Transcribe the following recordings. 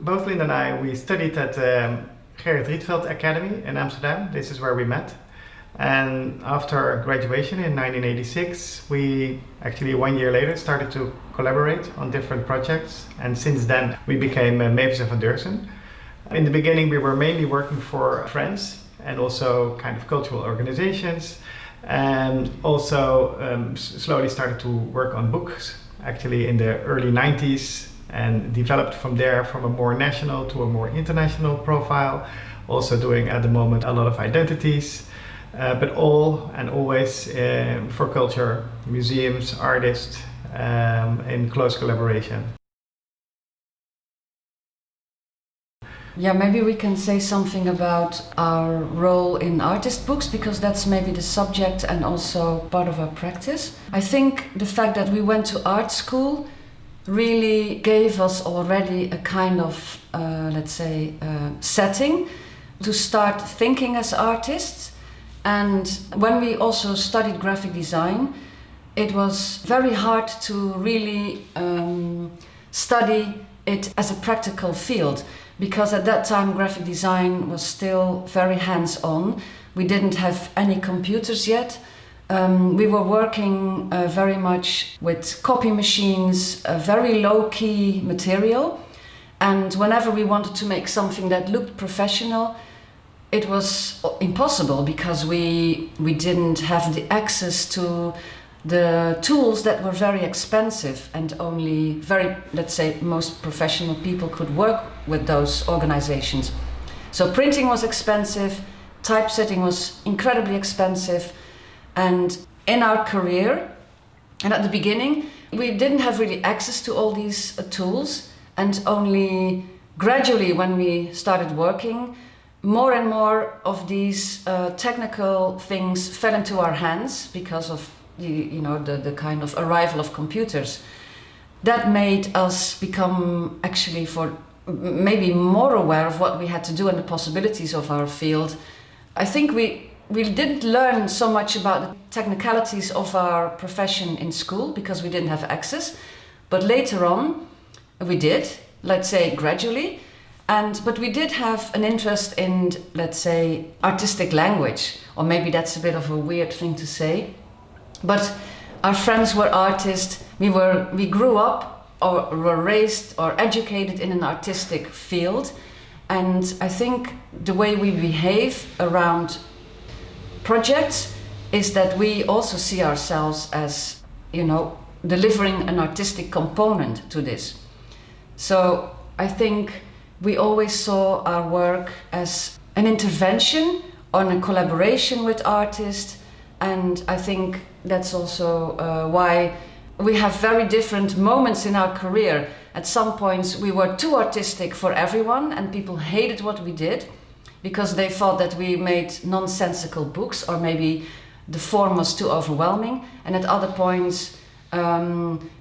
Both Linda and I, we studied at Gerrit Rietveld Academy in Amsterdam. This is where we met. And after graduation in 1986, we actually 1 year later started to collaborate on different projects. And since then, we became Mevis Van Deursen. In the beginning, we were mainly working for friends and also kind of cultural organizations. And also slowly started to work on books, actually in the early 90s. And developed from there from a more national to a more international profile, also doing at the moment a lot of identities, but all and always for culture, museums, artists, in close collaboration. Yeah, maybe we can say something about our role in artist books, because that's maybe the subject and also part of our practice. I think the fact that we went to art school really gave us already a kind of, setting to start thinking as artists. And when we also studied graphic design, it was very hard to really study it as a practical field, because at that time graphic design was still very hands-on. We didn't have any computers yet. We were working very much with copy machines, a very low-key material, and whenever we wanted to make something that looked professional, it was impossible because we didn't have the access to the tools that were very expensive, and only most professional people could work with those organizations. So printing was expensive, typesetting was incredibly expensive. And in our career, and at the beginning, we didn't have really access to all these tools, and only gradually when we started working, more and more of these technical things fell into our hands because of the kind of arrival of computers. That made us become actually maybe more aware of what we had to do and the possibilities of our field. I think we didn't learn so much about the technicalities of our profession in school because we didn't have access, but later on we did, let's say gradually, but we did have an interest in, let's say, artistic language, or maybe that's a bit of a weird thing to say, but our friends were artists, we grew up or were raised or educated in an artistic field, and I think the way we behave around projects is that we also see ourselves as, delivering an artistic component to this. So I think we always saw our work as an intervention or a collaboration with artists, and I think that's also why we have very different moments in our career. At some points we were too artistic for everyone and people hated what we did, because they thought that we made nonsensical books, or maybe the form was too overwhelming. And at other points,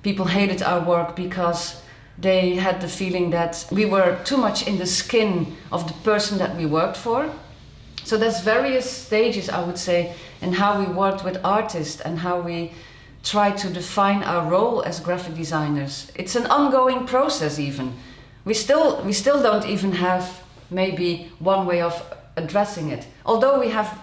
people hated our work because they had the feeling that we were too much in the skin of the person that we worked for. So there's various stages, I would say, in how we worked with artists and how we try to define our role as graphic designers. It's an ongoing process even. We still don't even have maybe one way of addressing it. Although we have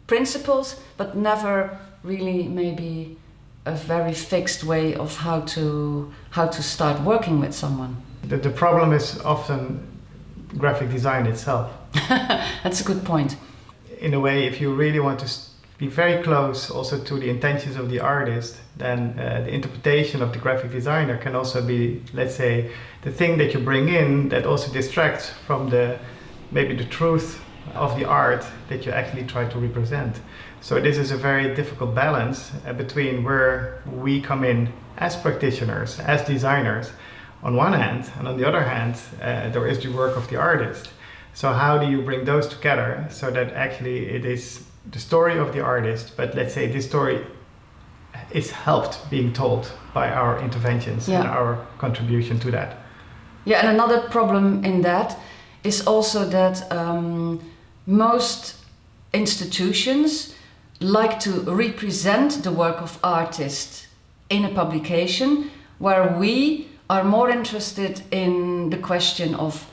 principles, but never really maybe a very fixed way of how to start working with someone. The problem is often graphic design itself. That's a good point. In a way, if you really want to be very close also to the intentions of the artist, then the interpretation of the graphic designer can also be, let's say, the thing that you bring in that also distracts from maybe the truth of the art that you actually try to represent. So this is a very difficult balance between where we come in as practitioners, as designers on one hand, and on the other hand, there is the work of the artist. So how do you bring those together so that actually it is the story of the artist, but let's say this story is helped being told by our interventions and our contribution to that. Yeah, and another problem in that is also that most institutions like to represent the work of artists in a publication, where we are more interested in the question of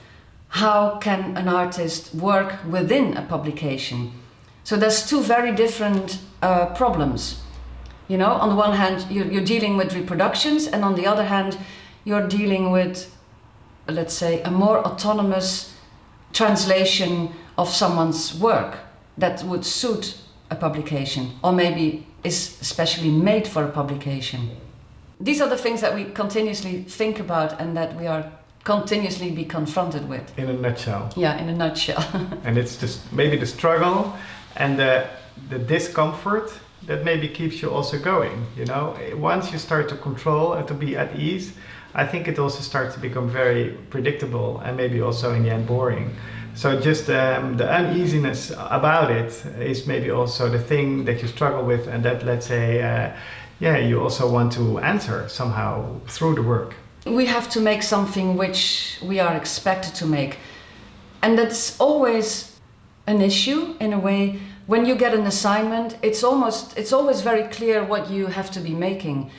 how can an artist work within a publication. So there's two very different problems. You know, on the one hand, you're dealing with reproductions, and on the other hand, you're dealing with, let's say, a more autonomous translation of someone's work that would suit a publication, or maybe is especially made for a publication. These are the things that we continuously think about and that we are continuously be confronted with. In a nutshell. Yeah, in a nutshell. And it's just maybe the struggle and the discomfort that maybe keeps you also going. You know, once you start to control and to be at ease, I think it also starts to become very predictable and maybe also in the end boring. So just the uneasiness about it is maybe also the thing that you struggle with, and that, let's say, you also want to answer somehow through the work. We have to make something which we are expected to make, and that's always an issue in a way. When you get an assignment, it's always very clear what you have to be making.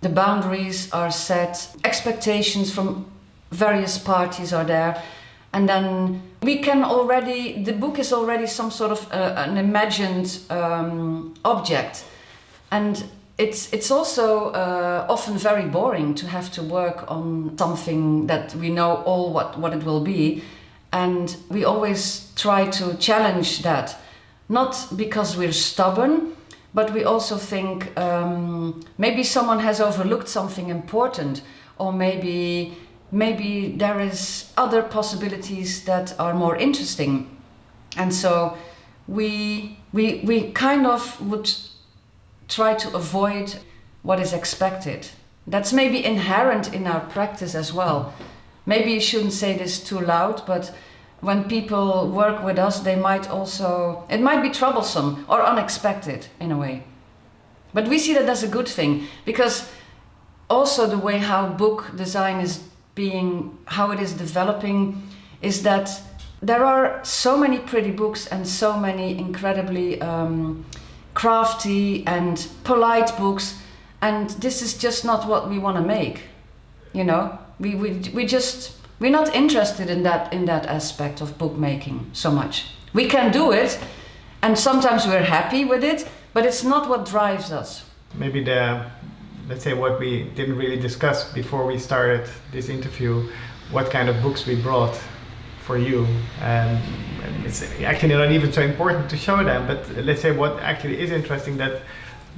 The boundaries are set, expectations from various parties are there, and then we can already, the book is already some sort of an imagined object, and it's also often very boring to have to work on something that we know all what it will be, and we always try to challenge that, not because we're stubborn, but we also think maybe someone has overlooked something important, or maybe there is other possibilities that are more interesting, and so we kind of would try to avoid what is expected. That's maybe inherent in our practice as well. Maybe you shouldn't say this too loud, but when people work with us, it might be troublesome or unexpected in a way. But we see that as a good thing, because also the way how book design is how it is developing, is that there are so many pretty books and so many incredibly crafty and polite books, and this is just not what we want to make. You know, we're not interested in that aspect of bookmaking so much. We can do it, and sometimes we're happy with it, but it's not what drives us. Maybe let's say what we didn't really discuss before we started this interview, what kind of books we brought for you. And it's actually not even so important to show them, but let's say what actually is interesting, that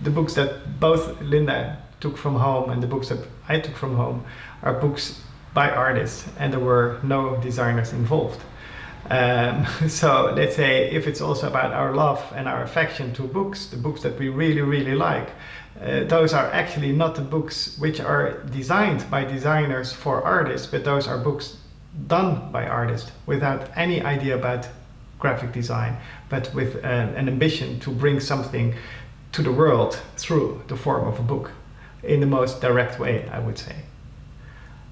the books that both Linda took from home and the books that I took from home are books by artists, and there were no designers involved. So let's say if it's also about our love and our affection to books, the books that we really, really like, those are actually not the books which are designed by designers for artists, but those are books done by artists without any idea about graphic design, but with an ambition to bring something to the world through the form of a book in the most direct way, I would say.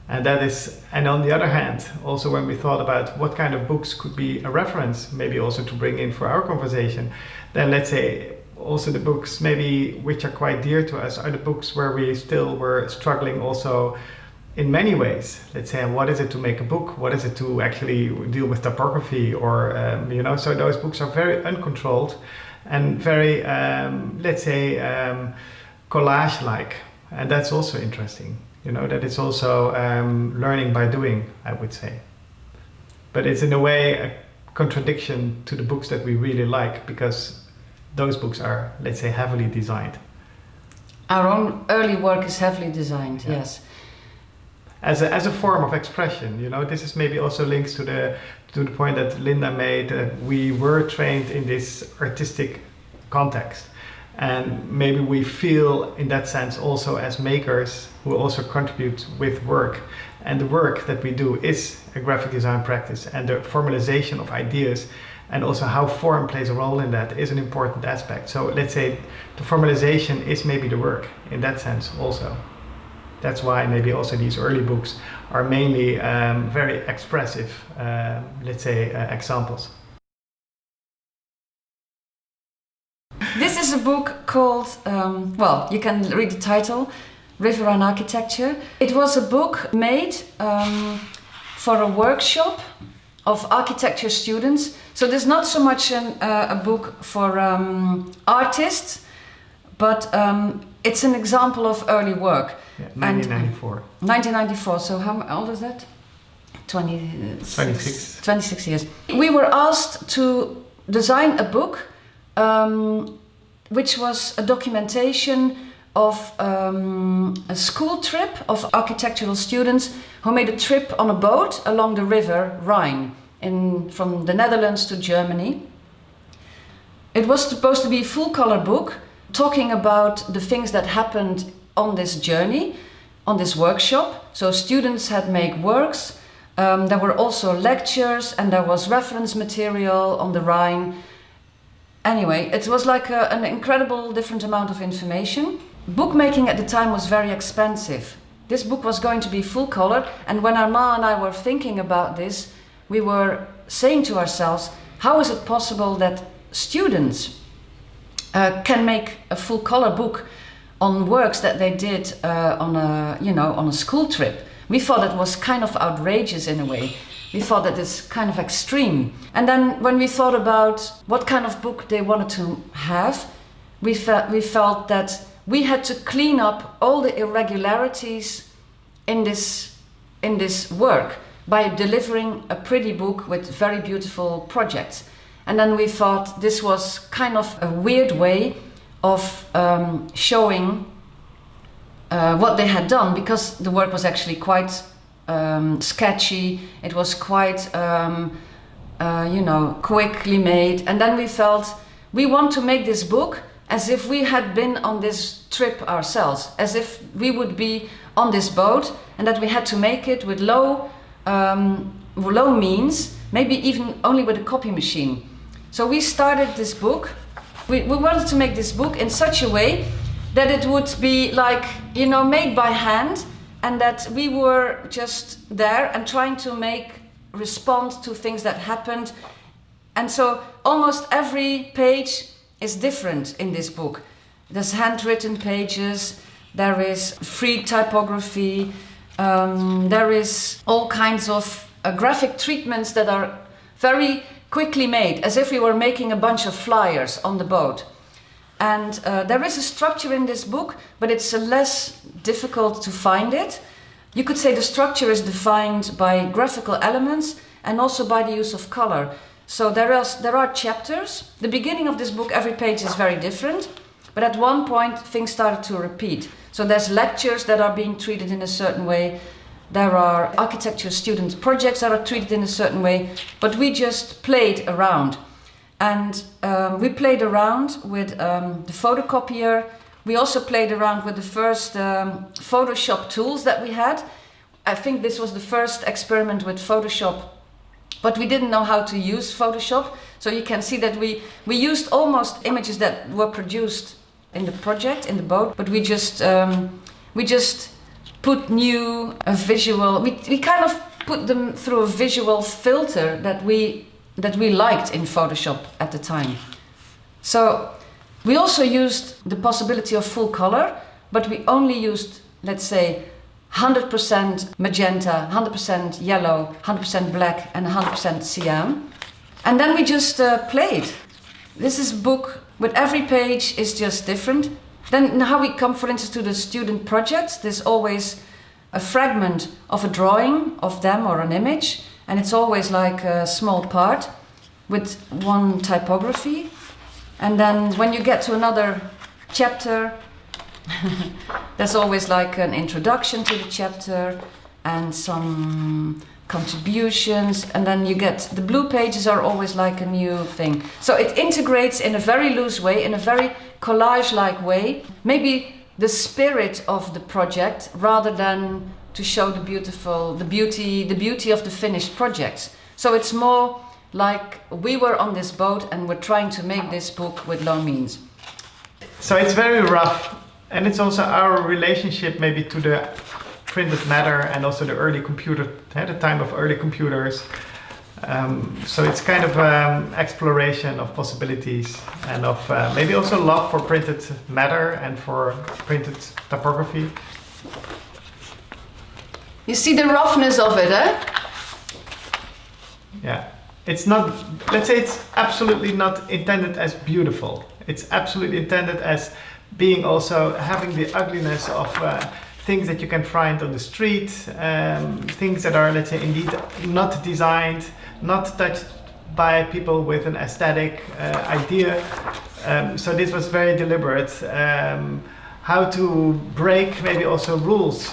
And on the other hand, also when we thought about what kind of books could be a reference, maybe also to bring in for our conversation, then let's say also the books maybe which are quite dear to us are the books where we still were struggling also in many ways. Let's say, what is it to make a book? What is it to actually deal with typography? Or, so those books are very uncontrolled and very, collage-like. And that's also interesting. You know, that it's also learning by doing, I would say. But it's in a way a contradiction to the books that we really like, because those books are, let's say, heavily designed. Our own early work is heavily designed, yeah. Yes. As a form of expression, you know, this is maybe also links to the point that Linda made, that we were trained in this artistic context. And maybe we feel in that sense also as makers who also contribute with work. And the work that we do is a graphic design practice, and the formalization of ideas and also how form plays a role in that is an important aspect. So let's say the formalization is maybe the work in that sense also. That's why maybe also these early books are mainly very expressive, examples. is a book called, well, you can read the title, River and Architecture. It was a book made for a workshop of architecture students. So there's not so much a book for artists, but it's an example of early work. Yeah, 1994. 1994, so how old is that? 26. 26. 26 years. We were asked to design a book which was a documentation of a school trip of architectural students who made a trip on a boat along the river Rhine from the Netherlands to Germany. It was supposed to be a full-color book talking about the things that happened on this journey, on this workshop. So students had made works, there were also lectures, and there was reference material on the Rhine. Anyway, it was like an incredible different amount of information. Bookmaking at the time was very expensive. This book was going to be full color, and when Armand and I were thinking about this, we were saying to ourselves, how is it possible that students can make a full color book on works that they did on a school trip? We thought it was kind of outrageous in a way. We thought that it's kind of extreme. And then when we thought about what kind of book they wanted to have, we felt that we had to clean up all the irregularities in this work by delivering a pretty book with very beautiful projects. And then we thought this was kind of a weird way of showing what they had done, because the work was actually quite sketchy. It was quite, quickly made. And then we felt we want to make this book as if we had been on this trip ourselves, as if we would be on this boat, and that we had to make it with low means, maybe even only with a copy machine. So we started this book. We wanted to make this book in such a way that it would be like, made by hand, and that we were just there and trying to respond to things that happened. And so almost every page is different in this book. There's handwritten pages, there is free typography, there is all kinds of graphic treatments that are very quickly made, as if we were making a bunch of flyers on the boat. And there is a structure in this book, but it's less difficult to find it. You could say the structure is defined by graphical elements and also by the use of color. So there are chapters. The beginning of this book, every page is very different, but at one point things started to repeat. So there's lectures that are being treated in a certain way. There are architecture student projects that are treated in a certain way, but we just played around. And we played around with the photocopier. We also played around with the first Photoshop tools that we had. I think this was the first experiment with Photoshop, but we didn't know how to use Photoshop. So you can see that we used almost images that were produced in the project, in the boat, but we just put new visual. We kind of put them through a visual filter that we liked in Photoshop at the time. So we also used the possibility of full color, but we only used, let's say, 100% magenta, 100% yellow, 100% black, and 100% cyan. And then we just played. This is a book with every page is just different. Then how we come, for instance, to the student projects, there's always a fragment of a drawing of them or an image, and it's always like a small part with one typography. And then when you get to another chapter, there's always like an introduction to the chapter and some contributions, and then you get the blue pages are always like a new thing. So it integrates in a very loose way, in a very collage-like way, maybe the spirit of the project rather than to show the beauty of the finished projects. So it's more like we were on this boat and we're trying to make this book with low means. So it's very rough, and it's also our relationship maybe to the printed matter and also the early computer, the time of early computers. So it's kind of exploration of possibilities and of maybe also love for printed matter and for printed typography. You see the roughness of it, eh? Yeah. It's not, let's say it's absolutely not intended as beautiful. It's absolutely intended as being also having the ugliness of things that you can find on the street, things that are, let's say, indeed not designed, not touched by people with an aesthetic idea. So this was very deliberate. How to break maybe also rules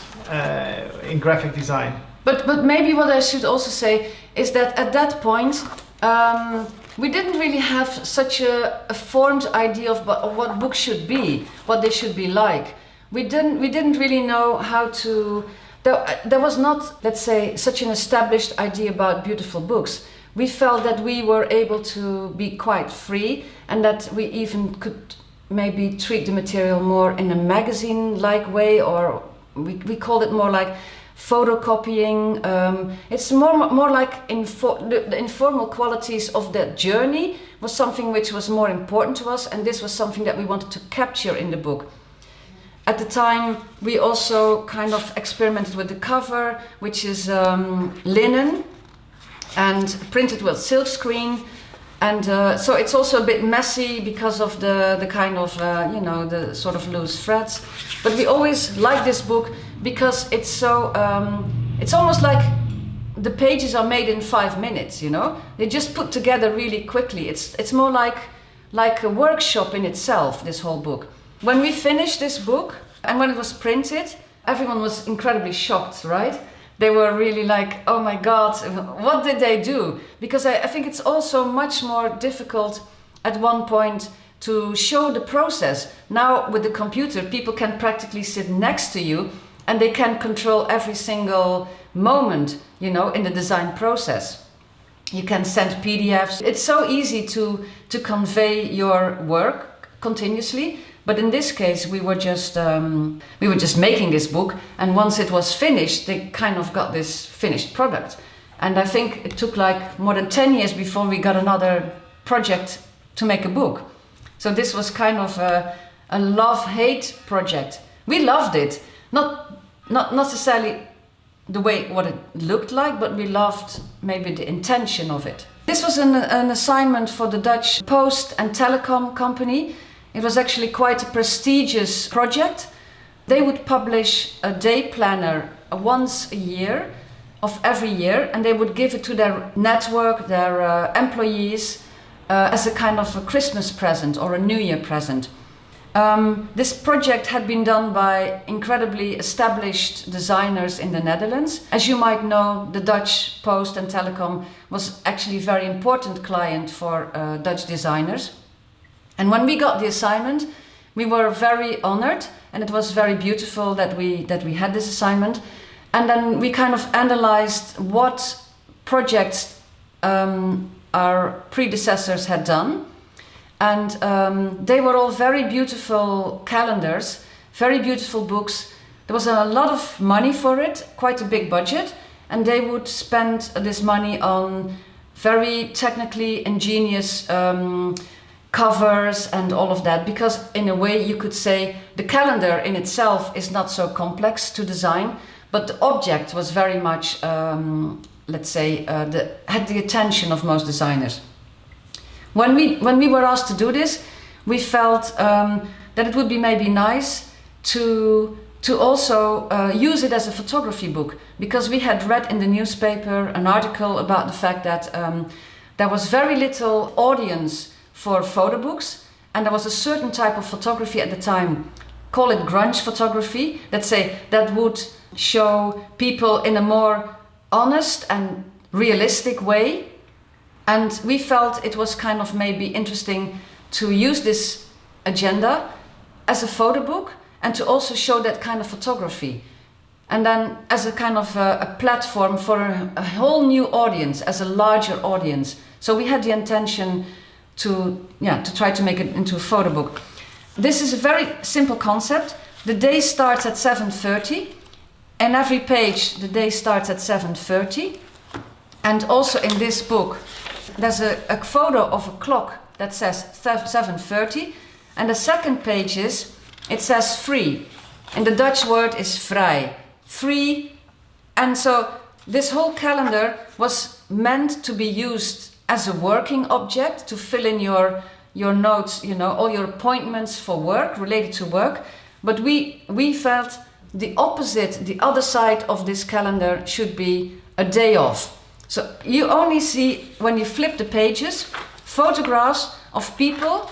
in graphic design. But maybe what I should also say is that at that point we didn't really have such a formed idea of what books should be, what they should be like. We didn't really know how to. There was not, let's say, such an established idea about beautiful books. We felt that we were able to be quite free, and that we even could maybe treat the material more in a magazine-like way, or we called it more like photocopying. It's more like the informal qualities of that journey was something which was more important to us, and this was something that we wanted to capture in the book. At the time, we also kind of experimented with the cover, which is linen and printed with silkscreen, and so it's also a bit messy because of the kind of the sort of loose threads. But we always like this book because it's so it's almost like the pages are made in 5 minutes. They just put together really quickly. It's more like a workshop in itself, this whole book. When we finished this book and when it was printed, everyone was incredibly shocked, right? They were really like, oh my God, what did they do? Because I think it's also much more difficult at one point to show the process. Now with the computer, people can practically sit next to you and they can control every single moment, in the design process. You can send PDFs. It's so easy to convey your work continuously. But in this case, we were just making this book, and once it was finished, they kind of got this finished product. And I think it took like more than 10 years before we got another project to make a book. So this was kind of a love-hate project. We loved it, not necessarily the way what it looked like, but we loved maybe the intention of it. This was an assignment for the Dutch Post and Telecom Company. It was actually quite a prestigious project. They would publish a day planner once a year of every year, and they would give it to their network, their employees, as a kind of a Christmas present or a New Year present. This project had been done by incredibly established designers in the Netherlands. As you might know, the Dutch Post and Telecom was actually a very important client for Dutch designers. And when we got the assignment, we were very honored, and it was very beautiful that we had this assignment. And then we kind of analyzed what projects our predecessors had done. And they were all very beautiful calendars, very beautiful books. There was a lot of money for it, quite a big budget, and they would spend this money on very technically ingenious covers and all of that, because in a way you could say the calendar in itself is not so complex to design, but the object was very much, had the attention of most designers. When we were asked to do this, we felt that it would be maybe nice to also use it as a photography book, because we had read in the newspaper an article about the fact that there was very little audience for photo books, and there was a certain type of photography at the time, call it grunge photography, that would show people in a more honest and realistic way. And we felt it was kind of maybe interesting to use this agenda as a photo book and to also show that kind of photography. And then as a kind of a platform for a whole new audience, as a larger audience. So we had the intention to try to make it into a photo book. This is a very simple concept. The day starts at 7:30, and every page the day starts at 7:30, And also in this book, there's a photo of a clock that says 7:30, and the second page it says free. And the Dutch word is vrij, free. And so this whole calendar was meant to be used as a working object to fill in your notes, all your appointments for work, related to work. But we felt the opposite, the other side of this calendar should be a day off. So you only see, when you flip the pages, photographs of people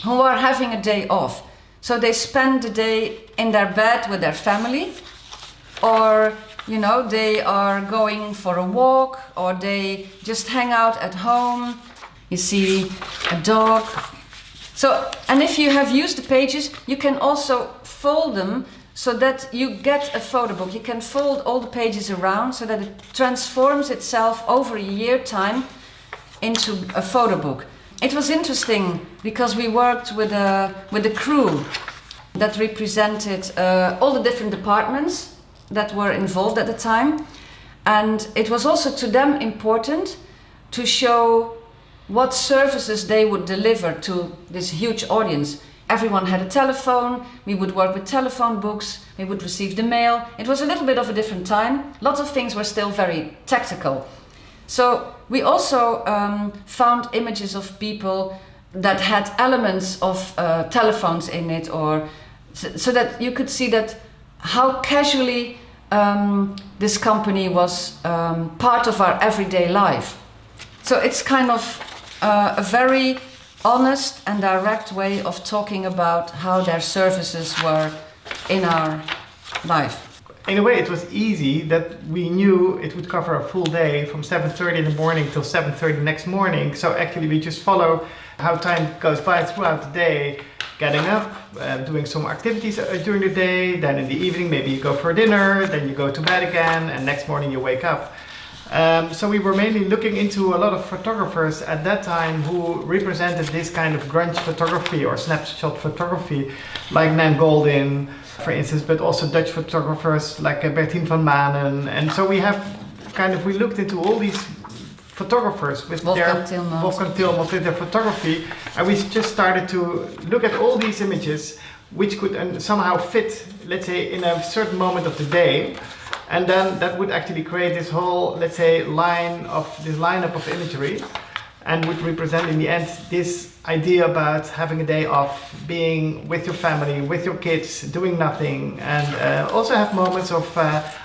who are having a day off. So they spend the day in their bed with their family, or they are going for a walk, or they just hang out at home. You see a dog. So, and if you have used the pages, you can also fold them so that you get a photo book. You can fold all the pages around so that it transforms itself over a year time into a photo book. It was interesting because we worked with a crew that represented all the different departments that were involved at the time, and it was also to them important to show what services they would deliver to this huge audience. Everyone had a telephone, we would work with telephone books, we would receive the mail. It was a little bit of a different time. Lots of things were still very tactical. So we also found images of people that had elements of telephones in it, or so that you could see that how casually this company was part of our everyday life. So it's kind of a very honest and direct way of talking about how their services were in our life. In a way, it was easy that we knew it would cover a full day from 7:30 in the morning till 7:30 next morning. So actually we just follow how time goes by throughout the day, getting up, doing some activities during the day, then in the evening maybe you go for dinner, then you go to bed again, and next morning you wake up. So we were mainly looking into a lot of photographers at that time who represented this kind of grunge photography or snapshot photography, like Nan Goldin, for instance, but also Dutch photographers like Bertien van Manen. And so we looked into all these photographers with Wolfgang Tillmans with their photography, and we just started to look at all these images which could somehow fit, let's say, in a certain moment of the day. And then that would actually create this whole, let's say, lineup of imagery, and would represent in the end this idea about having a day off, being with your family, with your kids, doing nothing, and also have moments of,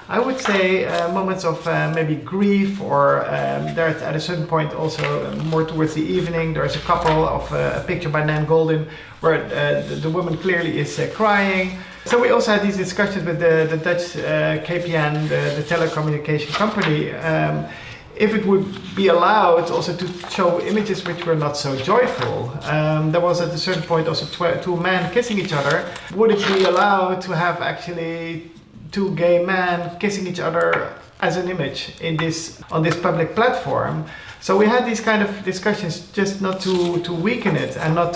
I would say, moments of maybe grief, or there's at a certain point also more towards the evening, there's a couple of a picture by Nan Goldin where the woman clearly is crying. So we also had these discussions with the Dutch KPN, the telecommunication company, if it would be allowed also to show images which were not so joyful. There was at a certain point also two men kissing each other. Would it be allowed to have actually two gay men kissing each other as an image on this public platform? So we had these kind of discussions just not to weaken it and not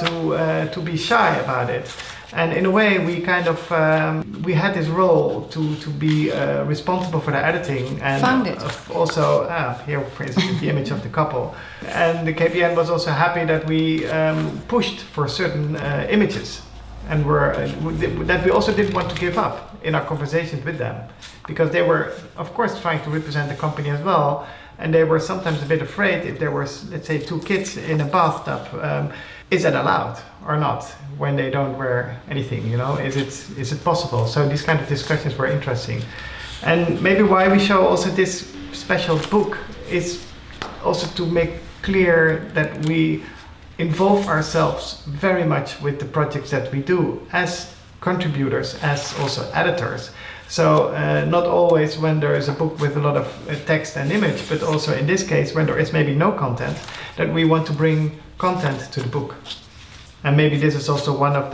to be shy about it. And in a way, we kind of we had this role to be responsible for the editing, and found it. Also here, for instance, the image of the couple. And the KPN was also happy that we pushed for certain images, and that we also didn't want to give up in our conversations with them, because they were, of course, trying to represent the company as well, and they were sometimes a bit afraid if there was, let's say, two kids in a bathtub. Is that allowed or not when they don't wear anything? Is it possible? So these kind of discussions were interesting, and maybe why we show also this special book is also to make clear that we involve ourselves very much with the projects that we do as contributors, as also editors. So not always when there is a book with a lot of text and image, but also in this case when there is maybe no content, that we want to bring content to the book. And maybe this is also one of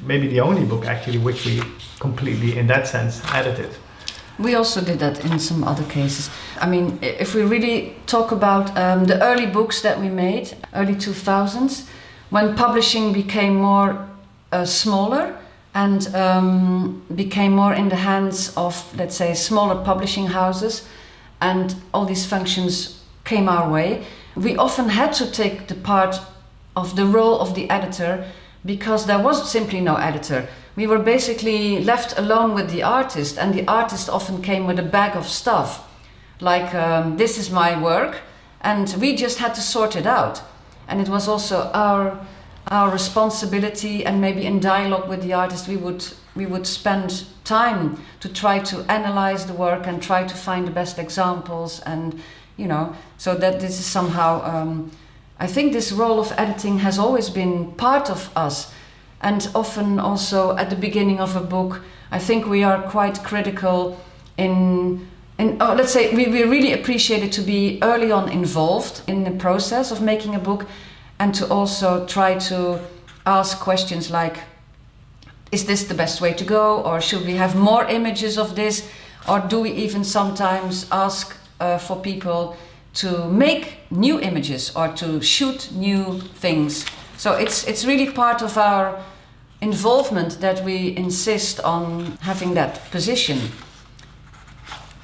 maybe the only book actually which we completely, in that sense, edited. We also did that in some other cases. I mean, if we really talk about the early books that we made, early 2000s, when publishing became more smaller and became more in the hands of, let's say, smaller publishing houses, and all these functions came our way, we often had to take the part of the role of the editor because there was simply no editor. We were basically left alone with the artist, and the artist often came with a bag of stuff, like this is my work, and we just had to sort it out. And it was also our responsibility, and maybe in dialogue with the artist we would spend time to try to analyze the work and try to find the best examples, and so that this is somehow I think this role of editing has always been part of us. And often also at the beginning of a book, I think we are quite critical let's say we really appreciate it to be early on involved in the process of making a book, and to also try to ask questions like, is this the best way to go, or should we have more images of this, or do we even sometimes ask for people to make new images or to shoot new things. So it's really part of our involvement that we insist on having that position.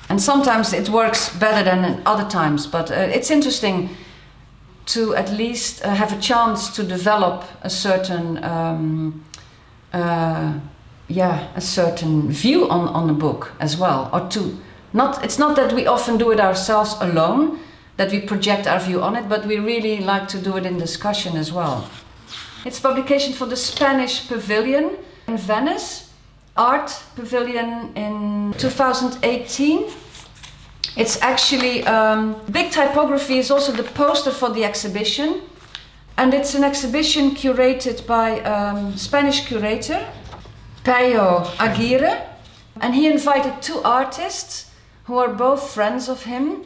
And sometimes it works better than in other times, but it's interesting to at least have a chance to develop a certain a certain view on a book as well, or it's not that we often do it ourselves alone, that we project our view on it, but we really like to do it in discussion as well. It's publication for the Spanish Pavilion in Venice, Art Pavilion in 2018. It's actually, big typography is also the poster for the exhibition, and it's an exhibition curated by Spanish curator, Peyo Aguirre, and he invited two artists who are both friends of him,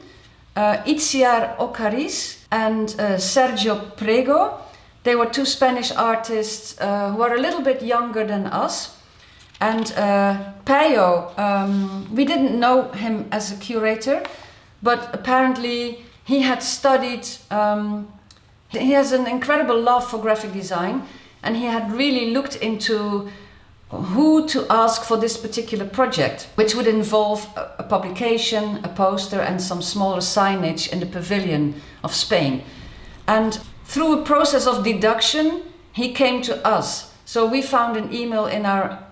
Itziar Ocariz and Sergio Prego. They were two Spanish artists who are a little bit younger than us. And Peyo, we didn't know him as a curator, but apparently he had studied, he has an incredible love for graphic design, and he had really looked into who to ask for this particular project, which would involve a publication, a poster, and some smaller signage in the pavilion of Spain. And through a process of deduction, he came to us. So we found an email in our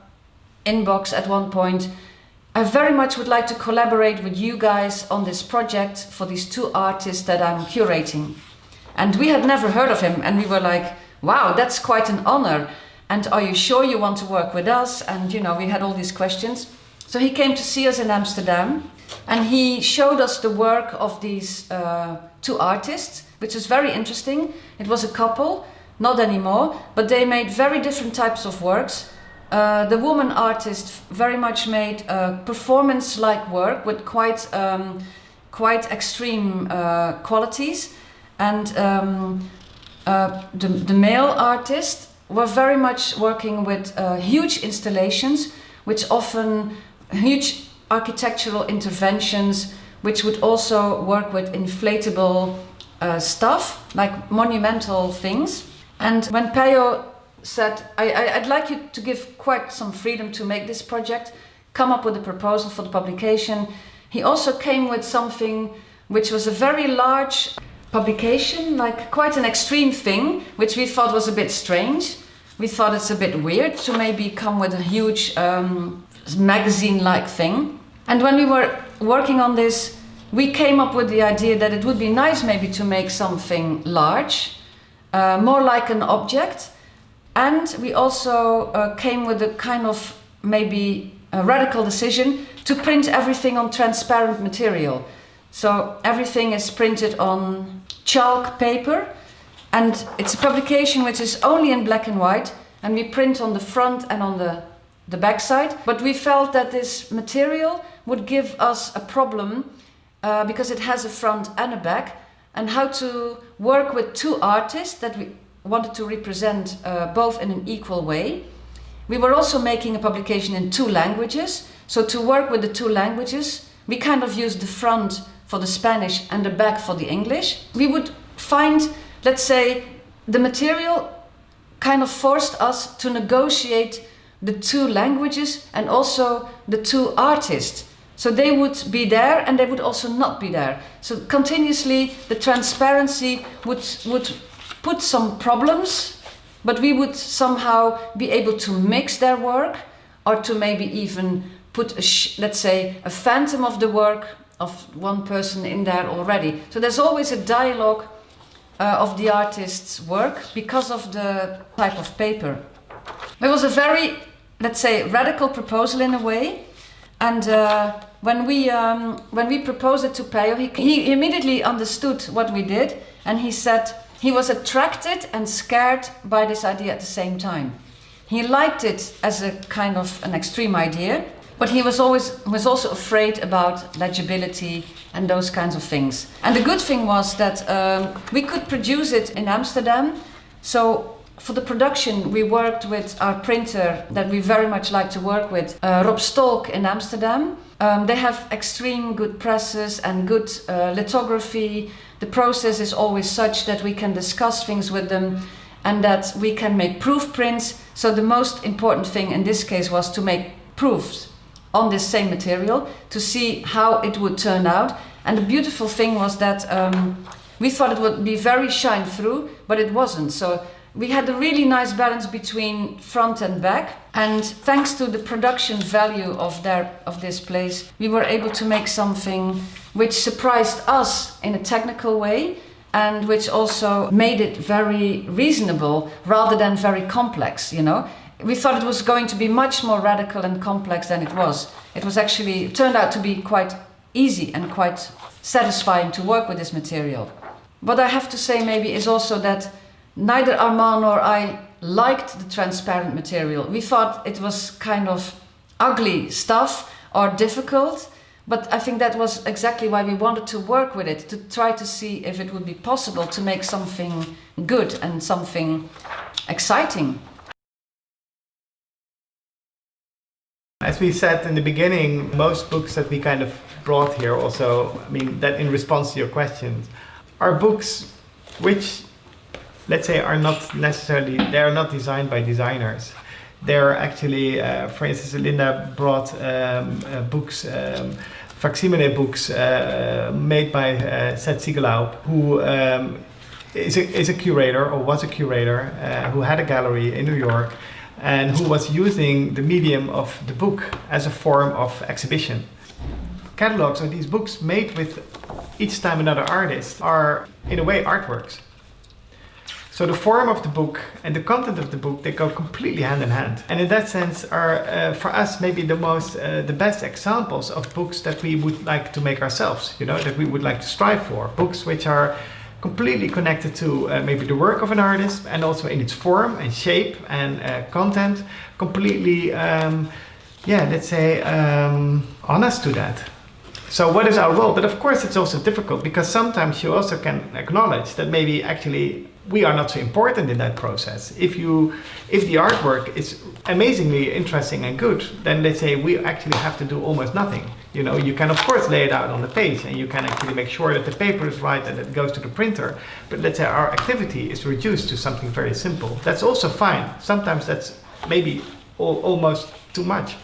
inbox at one point. I very much would like to collaborate with you guys on this project for these two artists that I'm curating. And we had never heard of him, and we were like, wow, that's quite an honor. And are you sure you want to work with us? And we had all these questions. So he came to see us in Amsterdam, and he showed us the work of these two artists, which was very interesting. It was a couple, not anymore, but they made very different types of works. The woman artist very much made performance-like work with quite extreme qualities, and the male artist were very much working with huge installations, which often huge architectural interventions, which would also work with inflatable stuff, like monumental things. And when Peyo said, I'd like you to give quite some freedom to make this project, come up with a proposal for the publication, he also came with something which was a very large publication, like quite an extreme thing, which we thought was a bit strange. We thought it's a bit weird to maybe come with a huge magazine-like thing. And when we were working on this, we came up with the idea that it would be nice maybe to make something large, more like an object. And we also came with a kind of maybe a radical decision to print everything on transparent material. So everything is printed on chalk paper, and it's a publication which is only in black and white, and we print on the front and on the back side. But we felt that this material would give us a problem because it has a front and a back, and how to work with two artists that we wanted to represent both in an equal way. We were also making a publication in two languages, so to work with the two languages, we kind of used the front for the Spanish and the back for the English. We would find, let's say, the material kind of forced us to negotiate the two languages and also the two artists. So they would be there and they would also not be there. So continuously the transparency would put some problems, but we would somehow be able to mix their work, or to maybe even put let's say a phantom of the work of one person in there already. So there's always a dialogue of the artist's work because of the type of paper. It was a very, let's say, radical proposal in a way, and when we proposed it to Peyo, he immediately understood what we did, and he said he was attracted and scared by this idea at the same time. He liked it as a kind of an extreme idea, but he was also afraid about legibility and those kinds of things. And the good thing was that we could produce it in Amsterdam. So for the production, we worked with our printer that we very much like to work with, Rob Stolk in Amsterdam. They have extreme good presses and good lithography. The process is always such that we can discuss things with them and that we can make proof prints. So the most important thing in this case was to make proofs on this same material to see how it would turn out. And the beautiful thing was that we thought it would be very shine through, but it wasn't. So we had a really nice balance between front and back, and thanks to the production value of this place, we were able to make something which surprised us in a technical way, and which also made it very reasonable rather than very complex, you know. We thought it was going to be much more radical and complex than it was. It turned out to be quite easy and quite satisfying to work with this material. What I have to say maybe is also that neither Armand nor I liked the transparent material. We thought it was kind of ugly stuff or difficult, but I think that was exactly why we wanted to work with it, to try to see if it would be possible to make something good and something exciting. As we said in the beginning, most books that we kind of brought here also, I mean, that in response to your questions, are books which, let's say, are not necessarily, they are not designed by designers. They're actually, for instance, Linda brought books, facsimile books made by Seth Siegelaup, who is a curator, or was a curator, who had a gallery in New York, and who was using the medium of the book as a form of exhibition. Catalogs, or these books made with each time another artist, are in a way artworks. So the form of the book and the content of the book, they go completely hand in hand. And in that sense are, for us, maybe the best examples of books that we would like to make ourselves, you know, that we would like to strive for. Books which are completely connected to maybe the work of an artist, and also in its form and shape and content, completely, let's say, honest to that. So what is our role? But of course it's also difficult, because sometimes you also can acknowledge that maybe actually we are not so important in that process. If the artwork is amazingly interesting and good, then let's say we actually have to do almost nothing. You know, you can of course lay it out on the page, and you can actually make sure that the paper is right and it goes to the printer. But let's say our activity is reduced to something very simple. That's also fine. Sometimes that's maybe almost too much.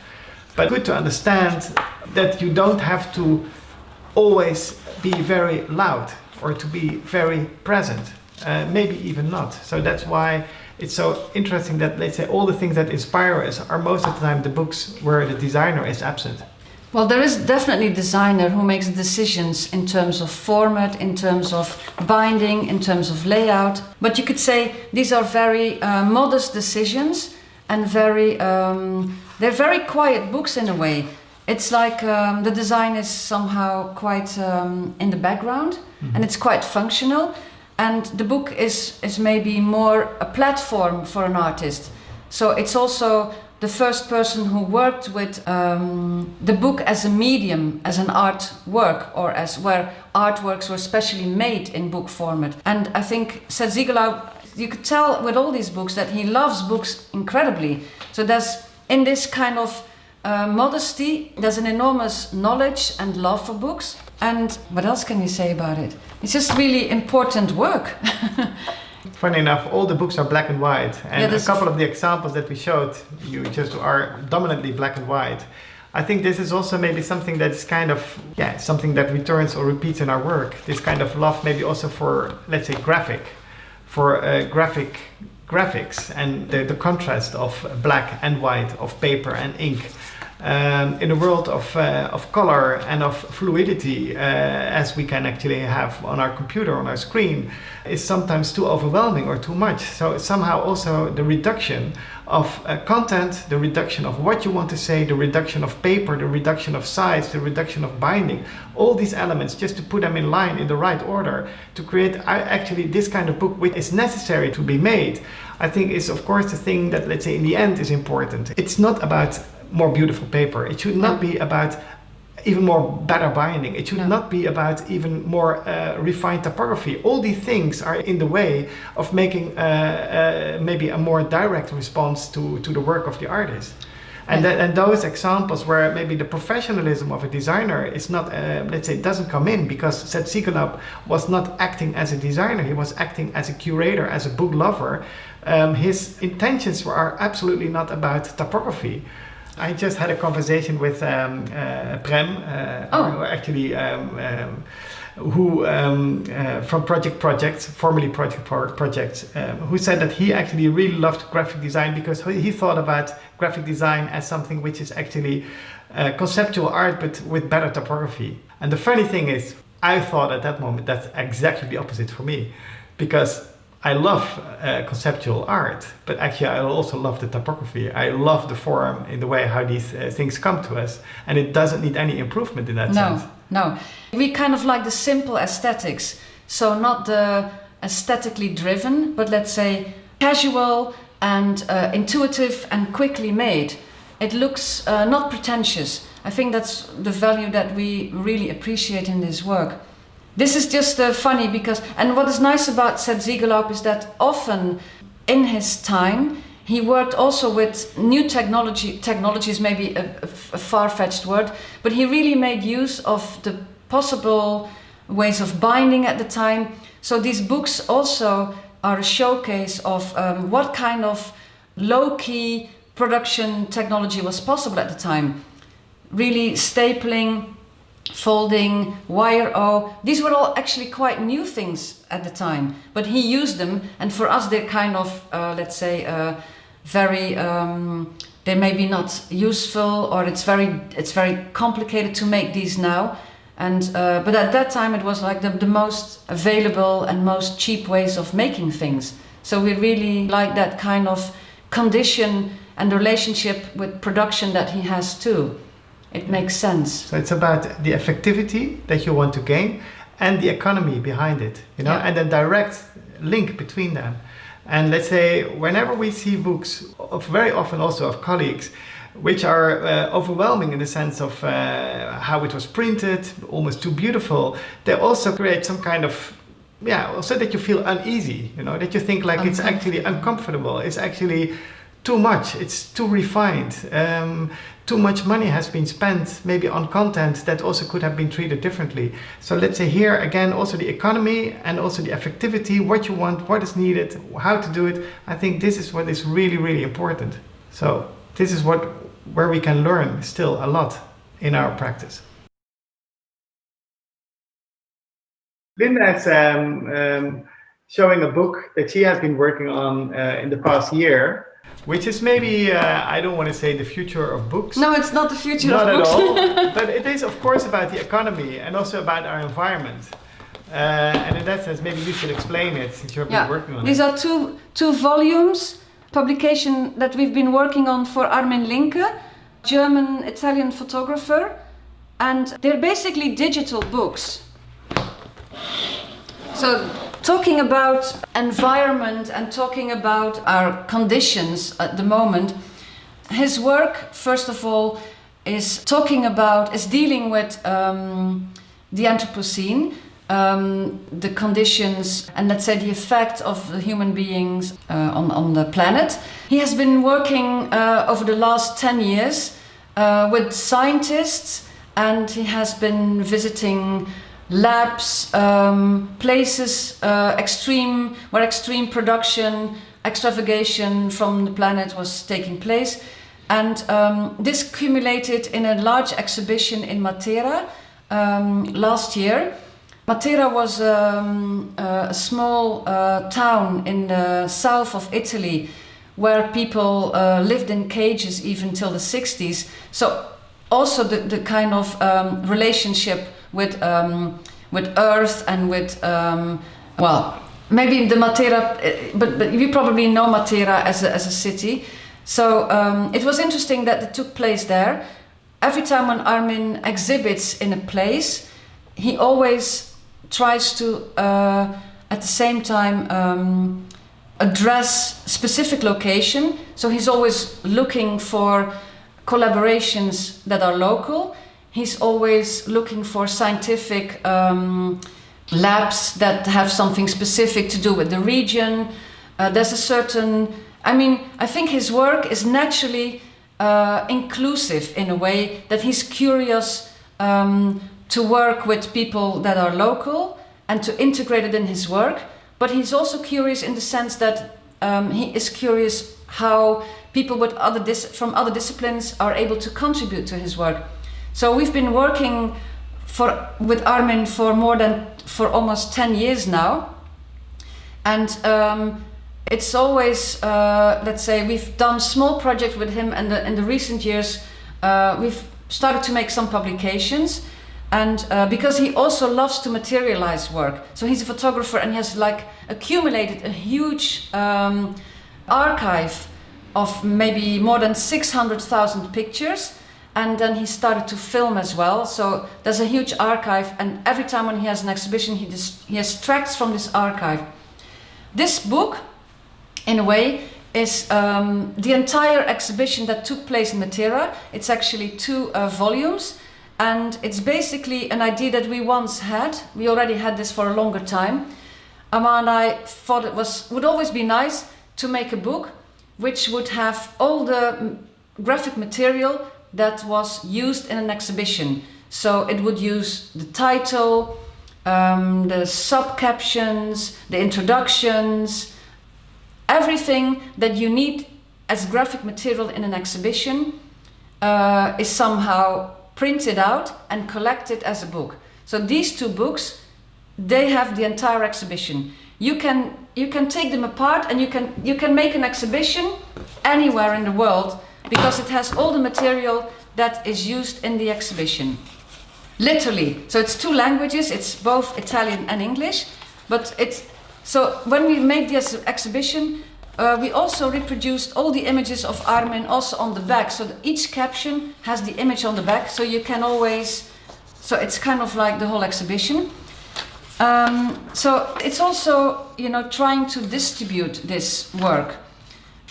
But good to understand that you don't have to always be very loud or to be very present. Maybe even not. So that's why it's so interesting that, let's say, all the things that inspire us are most of the time the books where the designer is absent. Well, there is definitely a designer who makes decisions in terms of format, in terms of binding, in terms of layout. But you could say these are very modest decisions, and they're very quiet books in a way. It's like the design is somehow quite in the background, and it's quite functional. And the book is maybe more a platform for an artist. So it's also the first person who worked with the book as a medium, as an artwork, or as where artworks were specially made in book format. And I think Seth Siegelaup, you could tell with all these books that he loves books incredibly. So there's, in this kind of modesty, there's an enormous knowledge and love for books. And what else can we say about it? It's just really important work. Funny enough, all the books are black and white, and a couple of the examples that we showed you just are dominantly black and white. I think this is also maybe something that is kind of, something that returns or repeats in our work. This kind of love maybe also for, let's say, graphics and the contrast of black and white, of paper and ink. In a world of color and of fluidity, as we can actually have on our computer, on our screen, is sometimes too overwhelming or too much. So somehow also the reduction of content, the reduction of what you want to say, the reduction of paper, the reduction of size, the reduction of binding, all these elements, just to put them in line in the right order, to create actually this kind of book which is necessary to be made, I think is of course the thing that, let's say, in the end is important. It's not about more beautiful paper. It should not be about even more better binding. It should not be about even more refined typography. All these things are in the way of making maybe a more direct response to the work of the artist. And those examples where maybe the professionalism of a designer is not, let's say, doesn't come in, because Seth Siegelab was not acting as a designer, he was acting as a curator, as a book lover. His intentions are absolutely not about typography. I just had a conversation with Prem, from Projects, formerly Projects, who said that he actually really loved graphic design because he thought about graphic design as something which is actually conceptual art but with better typography. And the funny thing is, I thought at that moment that's exactly the opposite for me, because I love conceptual art, but actually I also love the typography. I love the form in the way how these things come to us, and it doesn't need any improvement in that sense. No, we kind of like the simple aesthetics, so not the aesthetically driven, but let's say casual and intuitive and quickly made. It looks not pretentious. I think that's the value that we really appreciate in this work. This is just funny because, and what is nice about Seth Siegelab is that often in his time he worked also with new technology. Technology is maybe a far-fetched word, but he really made use of the possible ways of binding at the time. So these books also are a showcase of what kind of low-key production technology was possible at the time. Really stapling, folding, wire-o, these were all actually quite new things at the time, but he used them, and for us they're kind of, let's say, very, they may be not useful, or it's very complicated to make these now, and but at that time it was like the most available and most cheap ways of making things. So we really like that kind of condition and relationship with production that he has too. It makes sense. So it's about the effectivity that you want to gain and the economy behind it, and the direct link between them. And let's say whenever we see books, very often also of colleagues, which are overwhelming in the sense of how it was printed, almost too beautiful, they also create some kind of, also that you feel uneasy, that you think like it's actually uncomfortable, it's actually too much, it's too refined. Too much money has been spent maybe on content that also could have been treated differently. So let's say here again also the economy and also the effectivity, what you want, what is needed, how to do it. I think this is what is really, really important. So this is where we can learn still a lot in our practice. Linda is showing a book that she has been working on in the past year, which is maybe, I don't want to say the future of books. No, it's not the future of books. Not at all. But it is, of course, about the economy and also about our environment. And in that sense, maybe you should explain it since you've been working on it. These are two volumes, publication that we've been working on for Armin Linke, German-Italian photographer. And they're basically digital books. So, talking about environment and talking about our conditions at the moment, his work, first of all, is dealing with the Anthropocene, the conditions and let's say the effect of the human beings on the planet. He has been working over the last 10 years with scientists, and he has been visiting labs, places where extreme production, extravagation from the planet was taking place. And this accumulated in a large exhibition in Matera last year. Matera was a small town in the south of Italy where people lived in cages even till the 60s. So also the kind of relationship with earth and with, well, maybe the Matera, but you probably know Matera as a city. So it was interesting that it took place there. Every time when Armin exhibits in a place, he always tries to, at the same time, address specific location. So he's always looking for collaborations that are local. He's always looking for scientific labs that have something specific to do with the region. There's a certain, I think his work is naturally inclusive in a way that he's curious to work with people that are local and to integrate it in his work. But he's also curious in the sense that he is curious how people with from other disciplines are able to contribute to his work. So we've been working with Armin for almost 10 years now. And it's always, let's say, we've done small projects with him, and in the recent years we've started to make some publications. And because he also loves to materialize work, so he's a photographer and he has accumulated a huge archive of maybe more than 600,000 pictures, and then he started to film as well. So there's a huge archive, and every time when he has an exhibition, he extracts from this archive. This book, in a way, is the entire exhibition that took place in Matera. It's actually 2 volumes. And it's basically an idea that we once had. We already had this for a longer time. Armand and I thought it would always be nice to make a book which would have all the graphic material that was used in an exhibition. So it would use the title, the sub-captions, the introductions, everything that you need as graphic material in an exhibition is somehow printed out and collected as a book. So these 2 books, they have the entire exhibition. You can take them apart and you can make an exhibition anywhere in the world because it has all the material that is used in the exhibition. Literally. So it's 2 languages, it's both Italian and English. So when we made this exhibition, we also reproduced all the images of Armin also on the back. So each caption has the image on the back, so you can always, so it's kind of like the whole exhibition. So it's also, trying to distribute this work.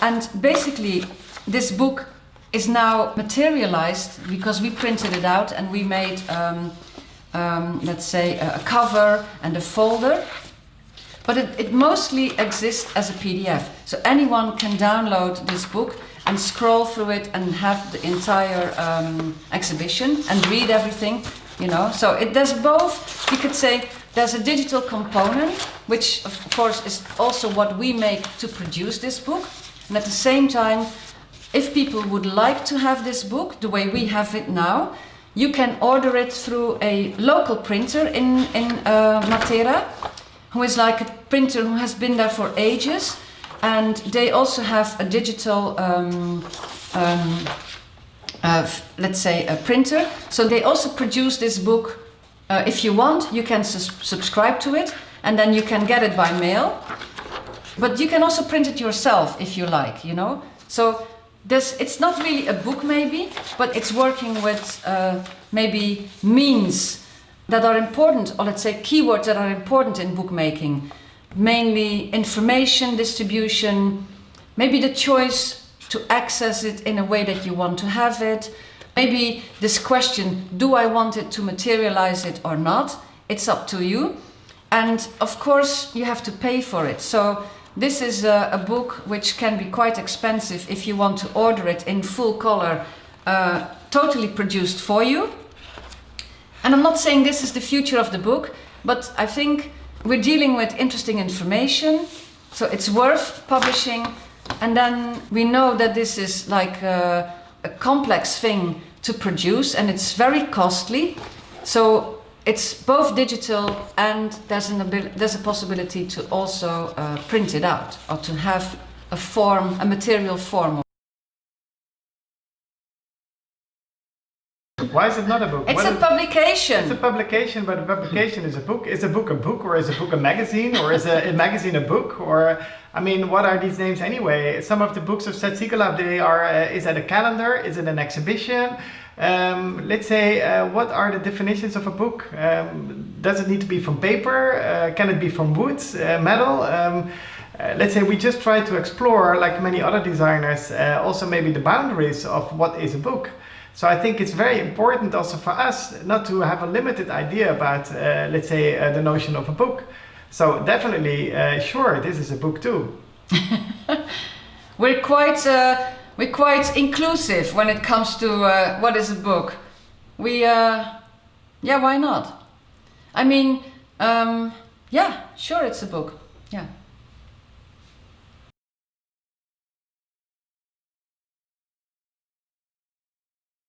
And basically this book is now materialized because we printed it out and we made, let's say, a cover and a folder. But it mostly exists as a PDF. So anyone can download this book and scroll through it and have the entire exhibition and read everything, So there's both, you could say, there's a digital component, which of course is also what we make to produce this book. And at the same time, if people would like to have this book the way we have it now, you can order it through a local printer in Matera, who is like a printer who has been there for ages, and they also have a digital, let's say, a printer. So they also produce this book. If you want, you can subscribe to it, and then you can get it by mail. But you can also print it yourself if you like, So it's not really a book maybe, but it's working with maybe means that are important, or let's say keywords that are important in bookmaking. Mainly information distribution, maybe the choice to access it in a way that you want to have it. Maybe this question, do I want it to materialize it or not? It's up to you. And of course you have to pay for it. So this is a book which can be quite expensive if you want to order it in full color, totally produced for you. And I'm not saying this is the future of the book, but I think we're dealing with interesting information, so it's worth publishing. And then we know that this is like a complex thing to produce, and it's very costly. So it's both digital, and there's a possibility to also print it out, or to have a material form. Why is it not a book? It's a publication. It's a publication, but a publication is a book. Is a book, or is a book a magazine, or is a magazine a book? Or, I mean, what are these names anyway? Some of the books of Seth Siegelaub, they are, is it a calendar? Is it an exhibition? Let's say, what are the definitions of a book? Does it need to be from paper? Can it be from wood, metal? Let's say we just try to explore, like many other designers, also maybe the boundaries of what is a book. So I think it's very important also for us not to have a limited idea about, let's say, the notion of a book. So definitely, sure, this is a book too. We're quite inclusive when it comes to what is a book. Yeah, why not? I mean, yeah, sure, it's a book. Yeah.